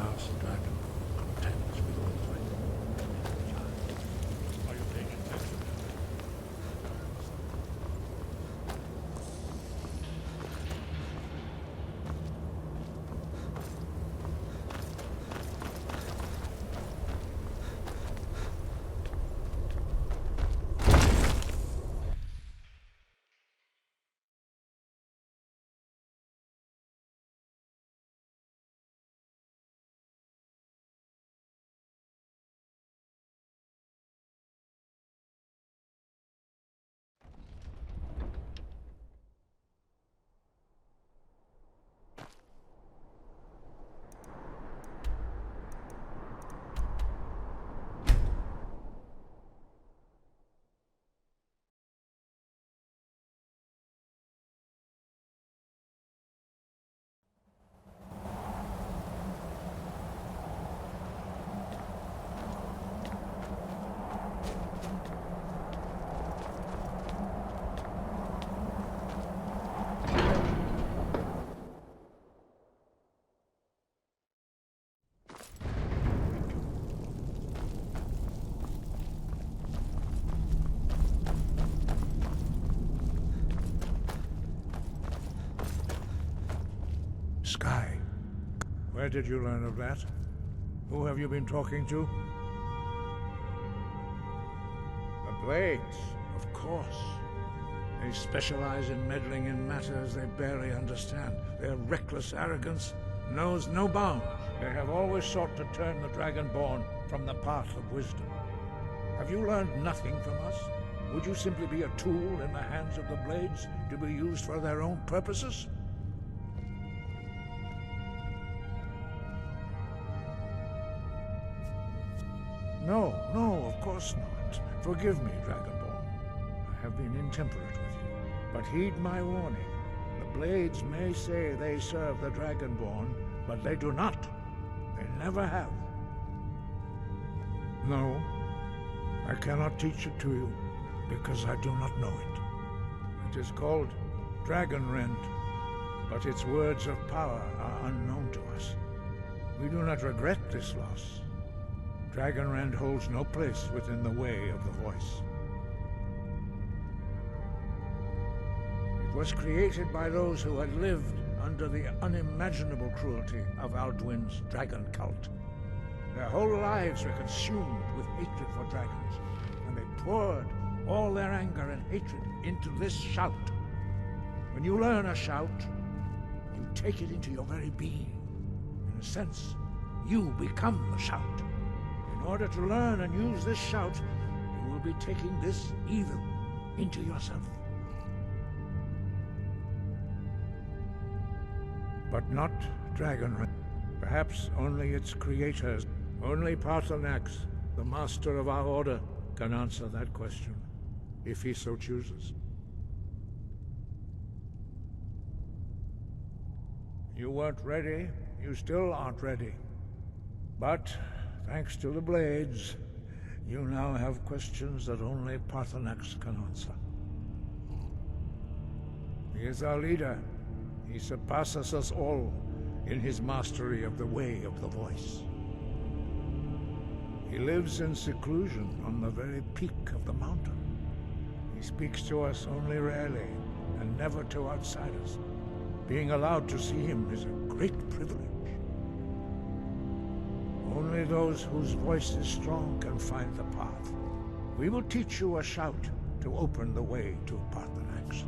last dragon contends with all three. Are you paying attention? Sky. Where did you learn of that? Who have you been talking to? The Blades, of course. They specialize in meddling in matters they barely understand. Their reckless arrogance knows no bounds. They have always sought to turn the Dragonborn from the path of wisdom. Have you learned nothing from us? Would you simply be a tool in the hands of the Blades to be used for their own purposes? No, of course not. Forgive me, Dragonborn. I have been intemperate with you. But heed my warning. The Blades may say they serve the Dragonborn, but they do not. They never have. No, I cannot teach it to you, because I do not know it. It is called Dragonrend, but its words of power are unknown to us. We do not regret this loss. Dragonrend holds no place within the way of the voice. It was created by those who had lived under the unimaginable cruelty of Alduin's dragon cult. Their whole lives were consumed with hatred for dragons, and they poured all their anger and hatred into this shout. When you learn a shout, you take it into your very being. In a sense, you become the shout. In order to learn and use this shout, you will be taking this evil into yourself. But not Dragonrend. Perhaps only its creators. Only Paarthurnax, the master of our order, can answer that question, if he so chooses. You weren't ready. You still aren't ready. But thanks to the Blades, you now have questions that only Paarthurnax can answer. He is our leader. He surpasses us all in his mastery of the way of the voice. He lives in seclusion on the very peak of the mountain. He speaks to us only rarely, and never to outsiders. Being allowed to see him is a great privilege. Only those whose voice is strong can find the path. We will teach you a shout to open the way to Paarthurnax.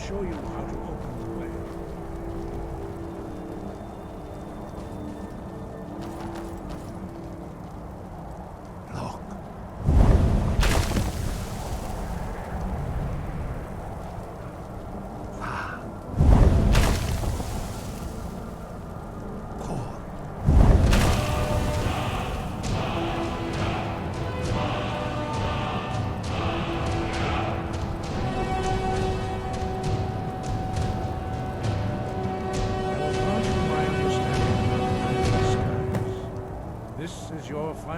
Show you how to open the way. Look. Core.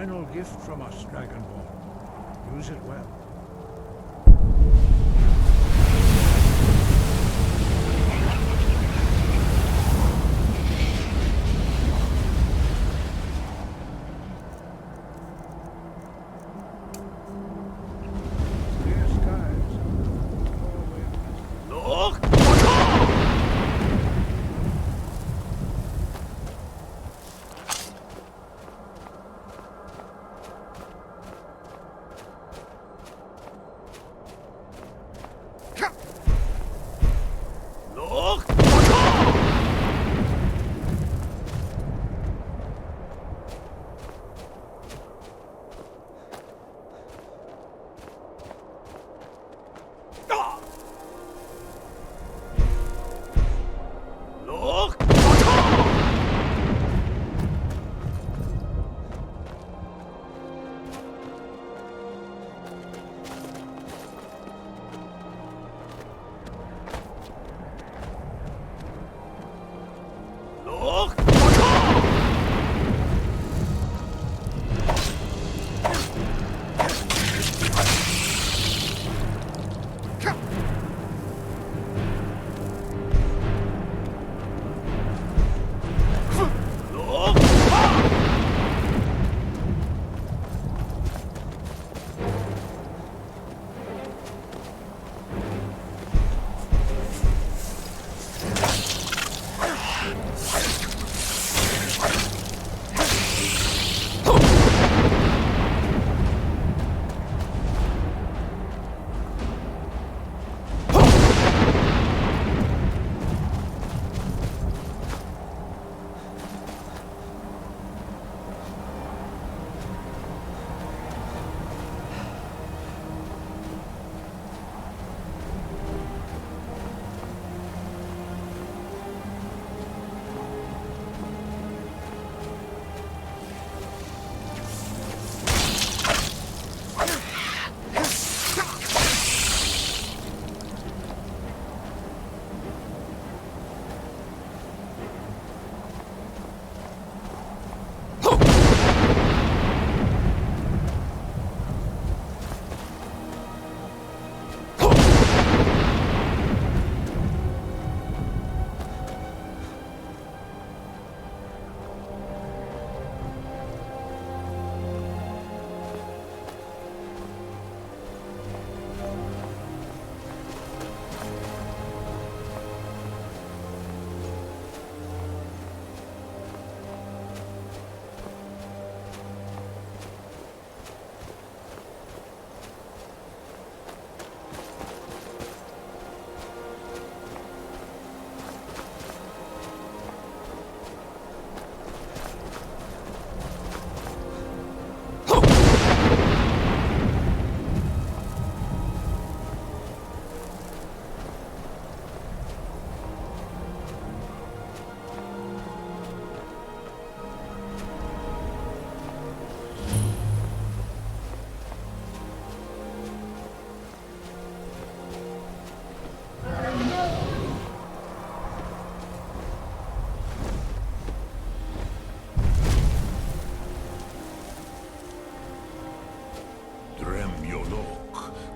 final gift from us, Dragonborn. Use it well. Clear skies. Look!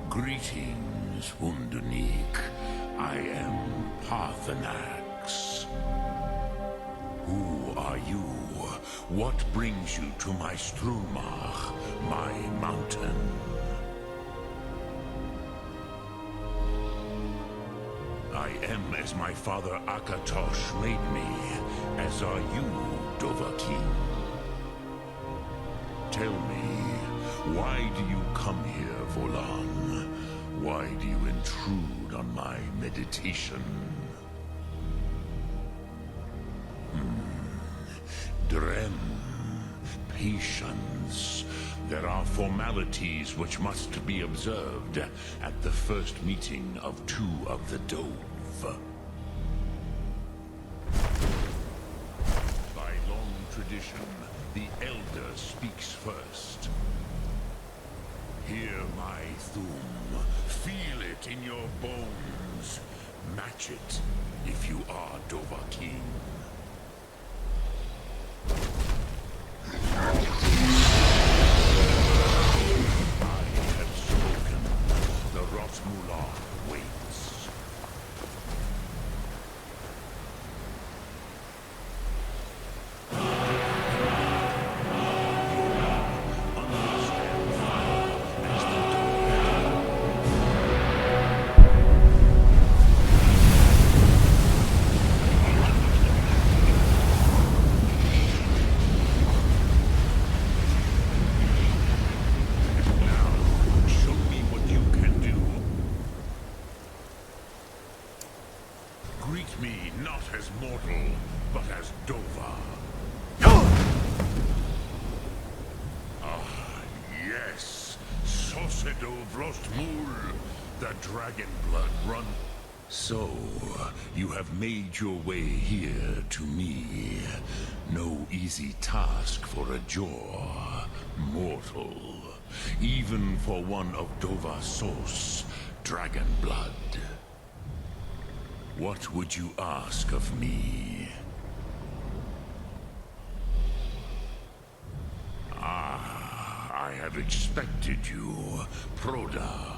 Greetings, Wunderneek. I am Parthenax. Who are you? What brings you to my Strumach, my mountain? I am as my father Akatosh made me, as are you, Dovahkiin. Tell me, why do you come here, Volan? Why do you intrude on my meditation? Drem, patience. There are formalities which must be observed at the first meeting of two of the Dove. By long tradition, the Elder speaks first. Hear my Thum. Feel it in your bones. Match it if you are Dovahkiin. have lost Mool. The dragon blood run. So, you have made your way here to me. No easy task for a jaw, mortal. Even for one of Dovasos, dragon blood. What would you ask of me? I have expected you, Proda.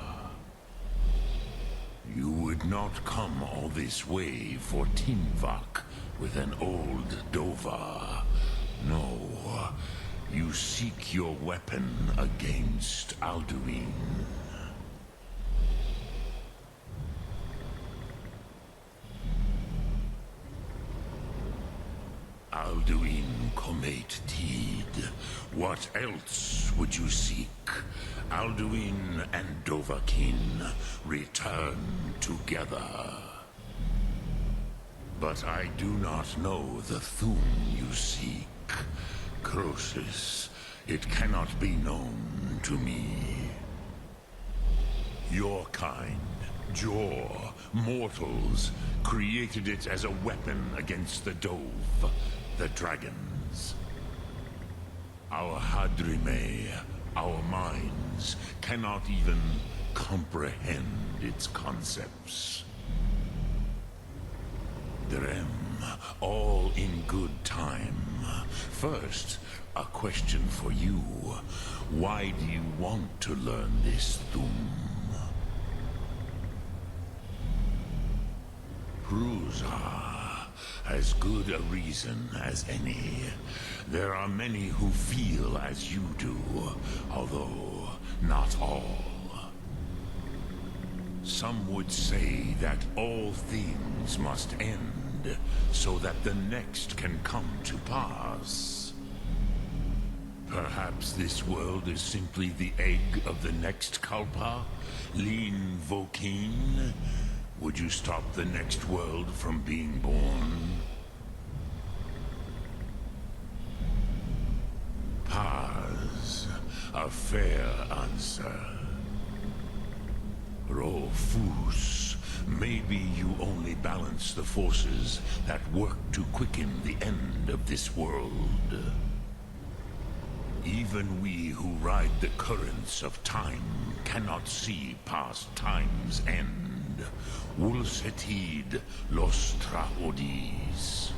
You would not come all this way for Tinvak with an old Dova. No, you seek your weapon against Alduin. Alduin Comate Teed. What else would you seek? Alduin and Dovahkiin return together. But I do not know the Thum you seek. Croesus, it cannot be known to me. Your kind, Jor, mortals, created it as a weapon against the Dove, the dragons. Our Hadrime, our minds, cannot even comprehend its concepts. Drem, all in good time. First, a question for you. Why do you want to learn this Thum? Prusa, as good a reason as any. There are many who feel as you do, although not all. Some would say that all things must end, so that the next can come to pass. Perhaps this world is simply the egg of the next Kalpa, Lean Vokeen. Would you stop the next world from being born? Paz, a fair answer. Rofus, maybe you only balance the forces that work to quicken the end of this world. Even we who ride the currents of time cannot see past time's end. Wulsetid los Trahodis.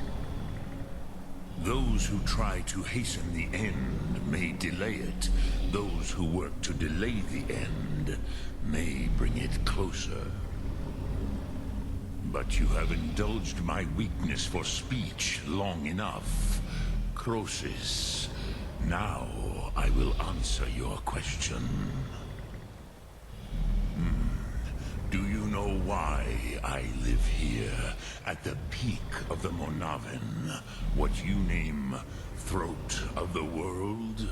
Those who try to hasten the end may delay it. Those who work to delay the end may bring it closer. But you have indulged my weakness for speech long enough. Croesus, now I will answer your question. Do you know why I live here, at the peak of the Monavin, what you name Throat of the World?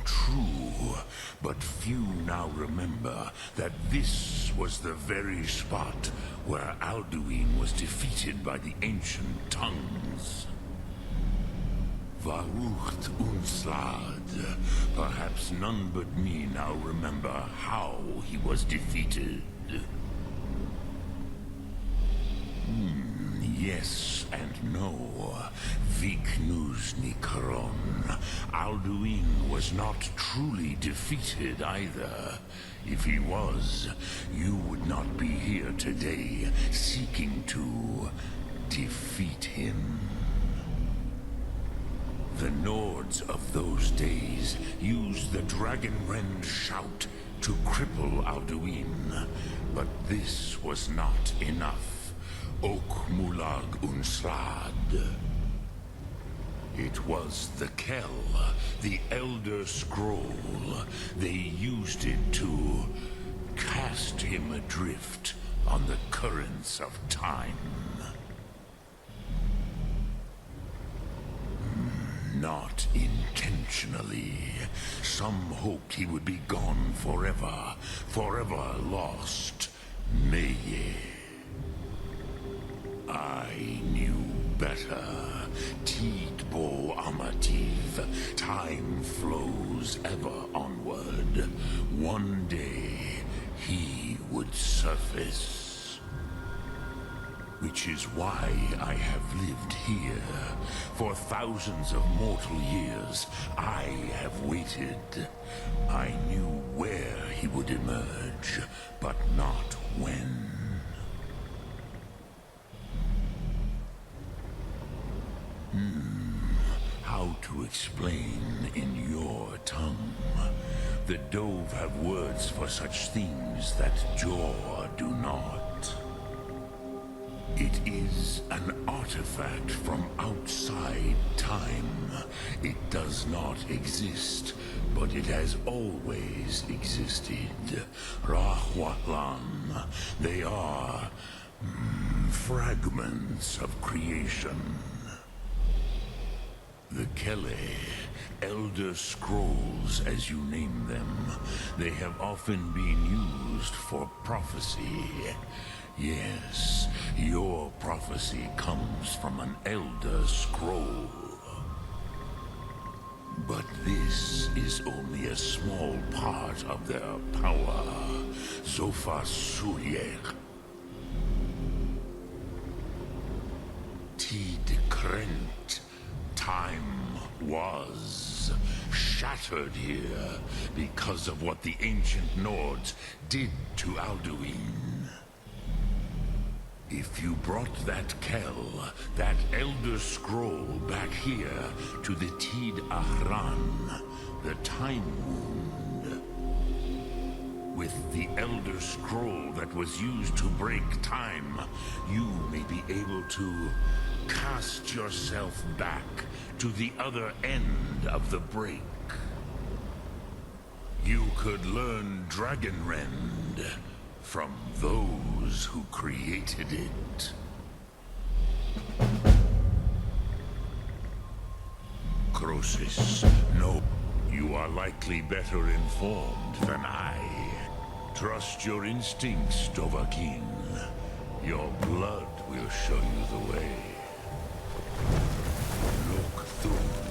True, but few now remember that this was the very spot where Alduin was defeated by the ancient tongues. Varucht Unslad. Perhaps none but me now remember how he was defeated. Yes and no. Viknus Nikaron. Alduin was not truly defeated either. If he was, you would not be here today seeking to defeat him. The Nords of those days used the Dragonrend shout to cripple Alduin, but this was not enough. Ok Mulag Unslad. It was the Kell, the Elder Scroll. They used it to cast him adrift on the currents of time. Not intentionally. Some hoped he would be gone forever, forever lost. Meye. I knew better. Teedbo Time flows ever onward. One day, he would surface. Which is why I have lived here. For thousands of mortal years, I have waited. I knew where he would emerge, but not when. How to explain in your tongue? The Dove have words for such themes that Jor do not. It is an artifact from outside time. It does not exist, but it has always existed. Rahwatlan. They are fragments of creation. The Kele, Elder Scrolls as you name them, they have often been used for prophecy. Yes, your prophecy comes from an Elder Scroll. But this is only a small part of their power. Zofa Suryek. Tid Krent. Time was shattered here because of what the ancient Nords did to Alduin. If you brought that Kell, that Elder Scroll back here to the Tid Ahran, the Time Wound, with the Elder Scroll that was used to break time, you may be able to cast yourself back to the other end of the break. You could learn Dragonrend from those who created it. Croesus, no, you are likely better informed than I. Trust your instincts, Dovahkiin. Your blood will show you the way. Look through